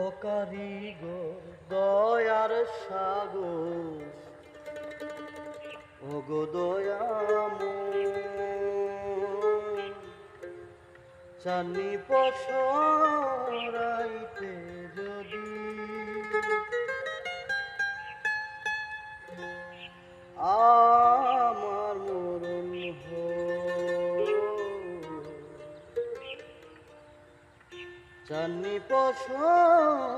ও কারিগর দয়ার সাগর, ও গো দয়াময়, চাঁদনি পসরাইতে যদি আমার মরণ হয়, চাঁদনি পসরাইতে